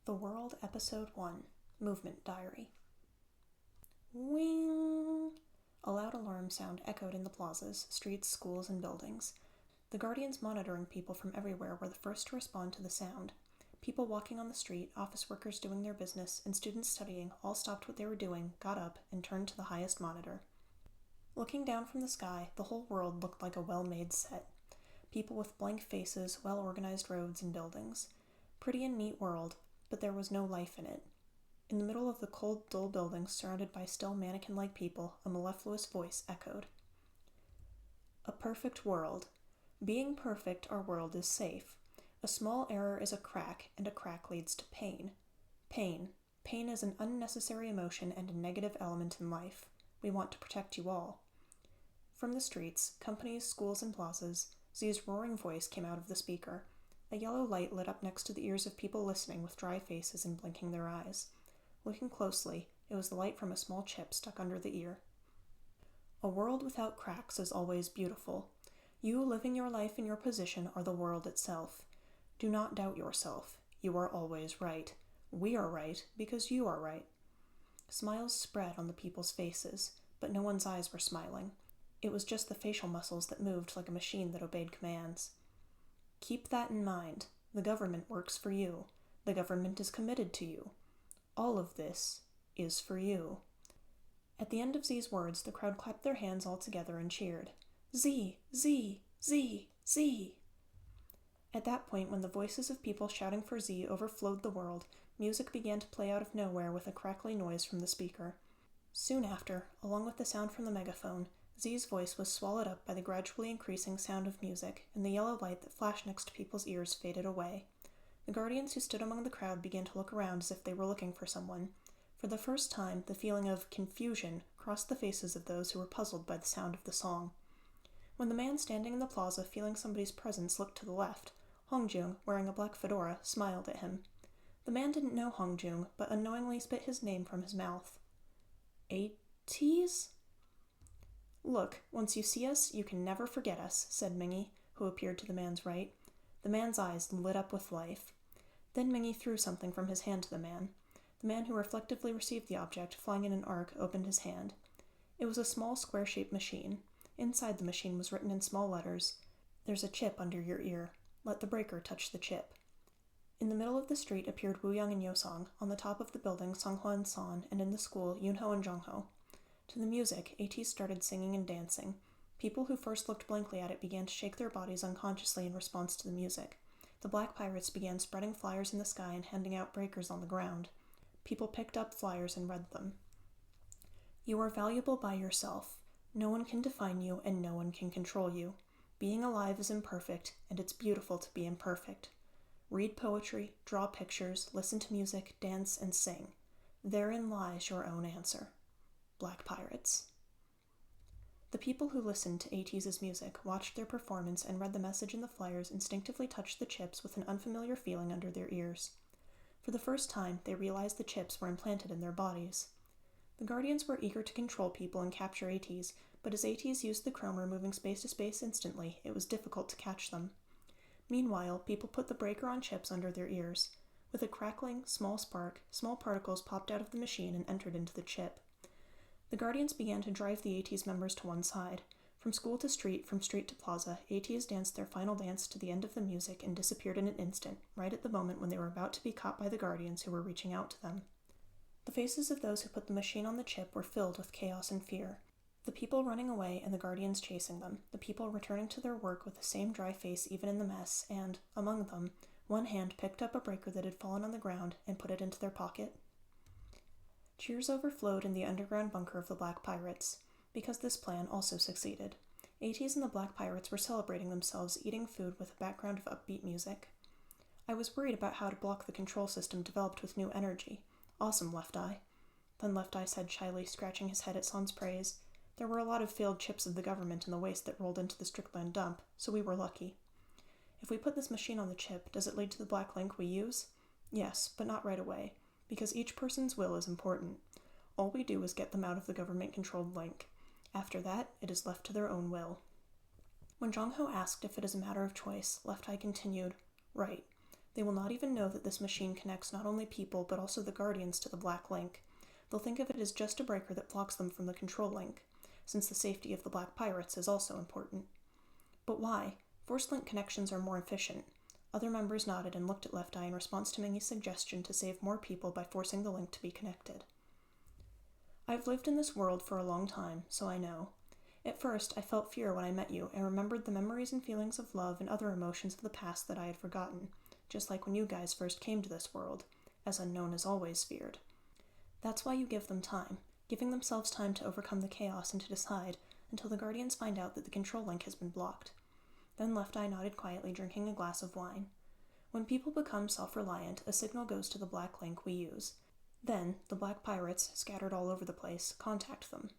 The World EP.1 Movement Diary. Wing! A loud alarm sound echoed in the plazas, streets, schools, and buildings. The guardians monitoring people from everywhere were the first to respond to the sound. People walking on the street, office workers doing their business, and students studying all stopped what they were doing, got up, and turned to the highest monitor. Looking down from the sky, the whole world looked like a well-made set. People with blank faces, well-organized roads and buildings. Pretty and neat world, but there was no life in it. In the middle of the cold, dull buildings, surrounded by still mannequin-like people, a mellifluous voice echoed. A perfect world. Being perfect, our world is safe. A small error is a crack, and a crack leads to pain. Pain is an unnecessary emotion and a negative element in life. We want to protect you all. From the streets, companies, schools, and plazas, Z's roaring voice came out of the speaker. A yellow light lit up next to the ears of people listening with dry faces and blinking their eyes. Looking closely, it was the light from a small chip stuck under the ear. A world without cracks is always beautiful. You living your life in your position are the world itself. Do not doubt yourself. You are always right. We are right because you are right. Smiles spread on the people's faces, but no one's eyes were smiling. It was just the facial muscles that moved like a machine that obeyed commands. Keep that in mind. The government works for you. The government is committed to you. All of this is for you. At the end of Z's words, the crowd clapped their hands all together and cheered. Z! Z! Z! Z! At that point, when the voices of people shouting for Z overflowed the world, music began to play out of nowhere with a crackly noise from the speaker. Soon after, along with the sound from the megaphone, Z's voice was swallowed up by the gradually increasing sound of music, and the yellow light that flashed next to people's ears faded away. The guardians who stood among the crowd began to look around as if they were looking for someone. For the first time, the feeling of confusion crossed the faces of those who were puzzled by the sound of the song. When the man standing in the plaza feeling somebody's presence looked to the left, Hongjung, wearing a black fedora, smiled at him. The man didn't know Hongjung, but unknowingly spit his name from his mouth. ATEEZ? Look, once you see us, you can never forget us, said Mingy, who appeared to the man's right. The man's eyes lit up with life. Then Mingy threw something from his hand to the man. The man who reflectively received the object, flying in an arc, opened his hand. It was a small square-shaped machine. Inside the machine was written in small letters, "There's a chip under your ear. Let the breaker touch the chip." In the middle of the street appeared Wooyoung and Yosong, on the top of the building Songhwa and Son, and in the school Yunho and Jongho. To the music, ATEEZ started singing and dancing. People who first looked blankly at it began to shake their bodies unconsciously in response to the music. The Black Pirates began spreading flyers in the sky and handing out breakers on the ground. People picked up flyers and read them. You are valuable by yourself. No one can define you and no one can control you. Being alive is imperfect, and it's beautiful to be imperfect. Read poetry, draw pictures, listen to music, dance, and sing. Therein lies your own answer. Black Pirates. The people who listened to ATEEZ's music, watched their performance, and read the message in the flyers instinctively touched the chips with an unfamiliar feeling under their ears. For the first time, they realized the chips were implanted in their bodies. The Guardians were eager to control people and capture ATEEZ, but as ATEEZ used the chromer moving space to space instantly, it was difficult to catch them. Meanwhile, people put the breaker on chips under their ears. With a crackling, small spark, small particles popped out of the machine and entered into the chip. The Guardians began to drive the ATEEZ members to one side. From school to street, from street to plaza, ATEEZ danced their final dance to the end of the music and disappeared in an instant, right at the moment when they were about to be caught by the Guardians who were reaching out to them. The faces of those who put the machine on the chip were filled with chaos and fear. The people running away and the Guardians chasing them, the people returning to their work with the same dry face even in the mess, and, among them, one hand picked up a breaker that had fallen on the ground and put it into their pocket. Cheers overflowed in the underground bunker of the Black Pirates, because this plan also succeeded. ATEEZ and the Black Pirates were celebrating themselves eating food with a background of upbeat music. I was worried about how to block the control system developed with new energy. Awesome, Left Eye. Then Left Eye said shyly, scratching his head at Son's praise. There were a lot of failed chips of the government in the waste that rolled into the Strickland dump, so we were lucky. If we put this machine on the chip, does it lead to the black link we use? Yes, but not right away, because each person's will is important. All we do is get them out of the government-controlled link. After that, it is left to their own will. When Jongho asked if it is a matter of choice, Left Eye continued, Right. They will not even know that this machine connects not only people but also the Guardians to the Black Link. They'll think of it as just a breaker that blocks them from the control link, since the safety of the Black Pirates is also important. But why? Force link connections are more efficient. Other members nodded and looked at Left Eye in response to Mingy's suggestion to save more people by forcing the link to be connected. I've lived in this world for a long time, so I know. At first, I felt fear when I met you and remembered the memories and feelings of love and other emotions of the past that I had forgotten, just like when you guys first came to this world, as unknown is always feared. That's why you give them time, giving themselves time to overcome the chaos and to decide, until the Guardians find out that the control link has been blocked. Then Left Eye nodded quietly, drinking a glass of wine. When people become self-reliant, a signal goes to the Black Link we use. Then, the Black Pirates, scattered all over the place, contact them.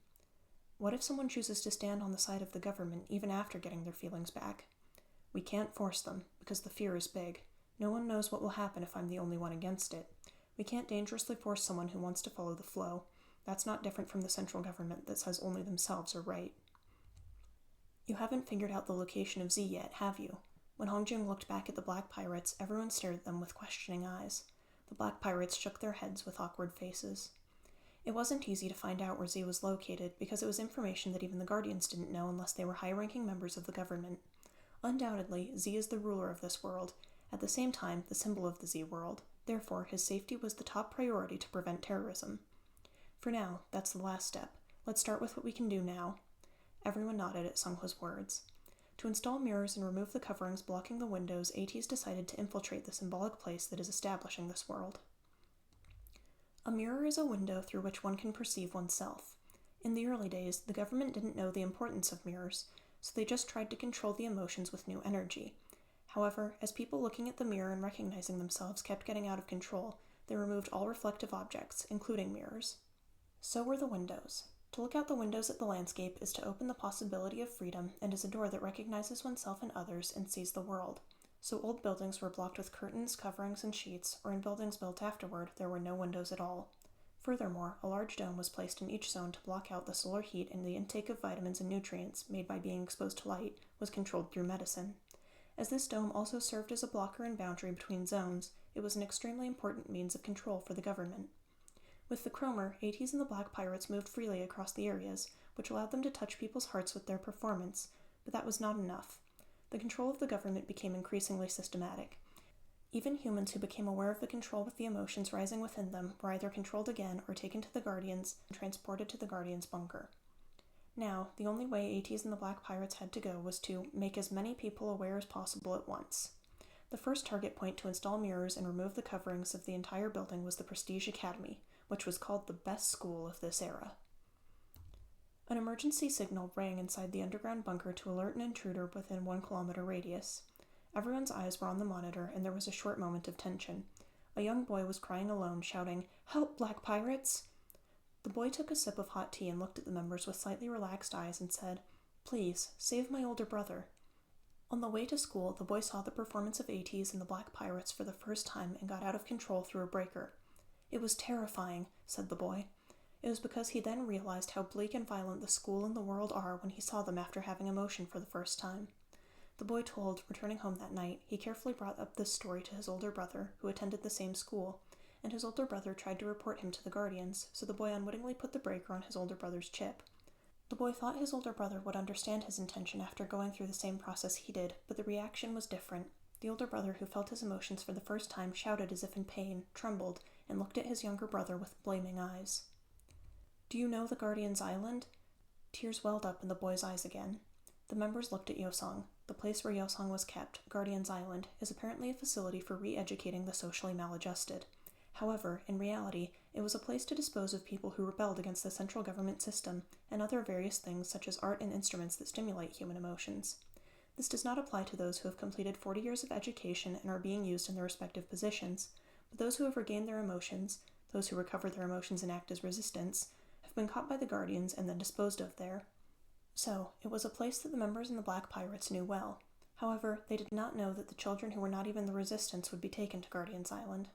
What if someone chooses to stand on the side of the government even after getting their feelings back? We can't force them, because the fear is big. No one knows what will happen if I'm the only one against it. We can't dangerously force someone who wants to follow the flow. That's not different from the central government that says only themselves are right. You haven't figured out the location of Z yet, have you? When Hongjing looked back at the Black Pirates, everyone stared at them with questioning eyes. The Black Pirates shook their heads with awkward faces. It wasn't easy to find out where Z was located, because it was information that even the Guardians didn't know unless they were high-ranking members of the government. Undoubtedly, Z is the ruler of this world, at the same time the symbol of the Z world. Therefore, his safety was the top priority to prevent terrorism. For now, that's the last step. Let's start with what we can do now. Everyone nodded at Sungho's words. To install mirrors and remove the coverings blocking the windows, ATEEZ decided to infiltrate the symbolic place that is establishing this world. A mirror is a window through which one can perceive oneself. In the early days, the government didn't know the importance of mirrors, so they just tried to control the emotions with new energy. However, as people looking at the mirror and recognizing themselves kept getting out of control, they removed all reflective objects, including mirrors. So were the windows. To look out the windows at the landscape is to open the possibility of freedom and is a door that recognizes oneself and others and sees the world. So old buildings were blocked with curtains, coverings, and sheets, or in buildings built afterward, there were no windows at all. Furthermore, a large dome was placed in each zone to block out the solar heat, and the intake of vitamins and nutrients, made by being exposed to light, was controlled through medicine. As this dome also served as a blocker and boundary between zones, it was an extremely important means of control for the government. With the chromer, ATEEZ and the Black Pirates moved freely across the areas, which allowed them to touch people's hearts with their performance, but that was not enough. The control of the government became increasingly systematic. Even humans who became aware of the control with the emotions rising within them were either controlled again or taken to the Guardians and transported to the Guardians' bunker. Now, the only way ATEEZ and the Black Pirates had to go was to make as many people aware as possible at once. The first target point to install mirrors and remove the coverings of the entire building was the Prestige Academy, which was called the best school of this era. An emergency signal rang inside the underground bunker to alert an intruder within 1 kilometer radius. Everyone's eyes were on the monitor, and there was a short moment of tension. A young boy was crying alone, shouting, "Help, Black Pirates!" The boy took a sip of hot tea and looked at the members with slightly relaxed eyes and said, "Please, save my older brother." On the way to school, the boy saw the performance of ATEEZ and the Black Pirates for the first time and got out of control through a breaker. "It was terrifying," said the boy. It was because he then realized how bleak and violent the school and the world are when he saw them after having emotion for the first time. The boy told, returning home that night, he carefully brought up this story to his older brother, who attended the same school, and his older brother tried to report him to the Guardians, so the boy unwittingly put the breaker on his older brother's chip. The boy thought his older brother would understand his intention after going through the same process he did, but the reaction was different. The older brother, who felt his emotions for the first time, shouted as if in pain, trembled, and looked at his younger brother with blaming eyes. "Do you know the Guardians' Island?" Tears welled up in the boy's eyes again. The members looked at Yosong. The place where Yosong was kept, Guardians' Island, is apparently a facility for re-educating the socially maladjusted. However, in reality, it was a place to dispose of people who rebelled against the central government system and other various things such as art and instruments that stimulate human emotions. This does not apply to those who have completed 40 years of education and are being used in their respective positions, but those who have regained their emotions, those who recover their emotions and act as resistance, have been caught by the Guardians and then disposed of there. So, it was a place that the members in the Black Pirates knew well. However, they did not know that the children who were not even the resistance would be taken to Guardians' Island.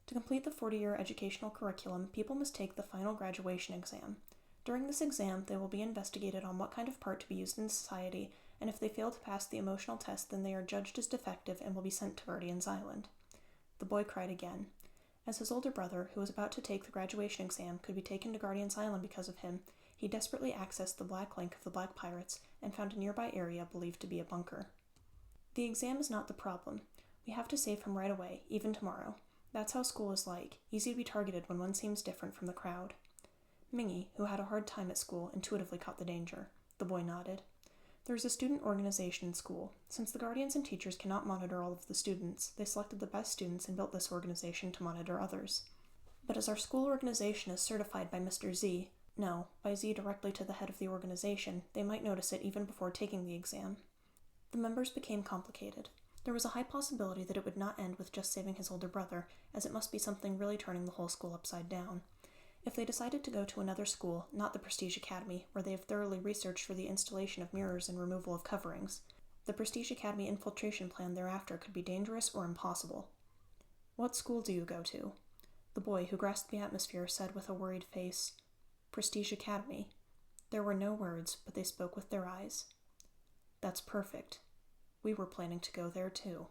To complete the 40-year educational curriculum, people must take the final graduation exam. During this exam, they will be investigated on what kind of part to be used in society and if they fail to pass the emotional test, then they are judged as defective and will be sent to Guardian's Island. The boy cried again. As his older brother, who was about to take the graduation exam, could be taken to Guardian's Island because of him, he desperately accessed the black link of the Black Pirates and found a nearby area believed to be a bunker. The exam is not the problem. We have to save him right away, even tomorrow. That's how school is like, easy to be targeted when one seems different from the crowd. Mingy, who had a hard time at school, intuitively caught the danger. The boy nodded. There is a student organization in school. Since the guardians and teachers cannot monitor all of the students, they selected the best students and built this organization to monitor others. But as our school organization is certified by Mr. Z, no, by Z directly to the head of the organization, they might notice it even before taking the exam. The members became complicated. There was a high possibility that it would not end with just saving his older brother, as it must be something really turning the whole school upside down. If they decided to go to another school, not the Prestige Academy, where they have thoroughly researched for the installation of mirrors and removal of coverings, the Prestige Academy infiltration plan thereafter could be dangerous or impossible. "What school do you go to?" The boy, who grasped the atmosphere, said with a worried face, "Prestige Academy." There were no words, but they spoke with their eyes. "That's perfect. We were planning to go there too."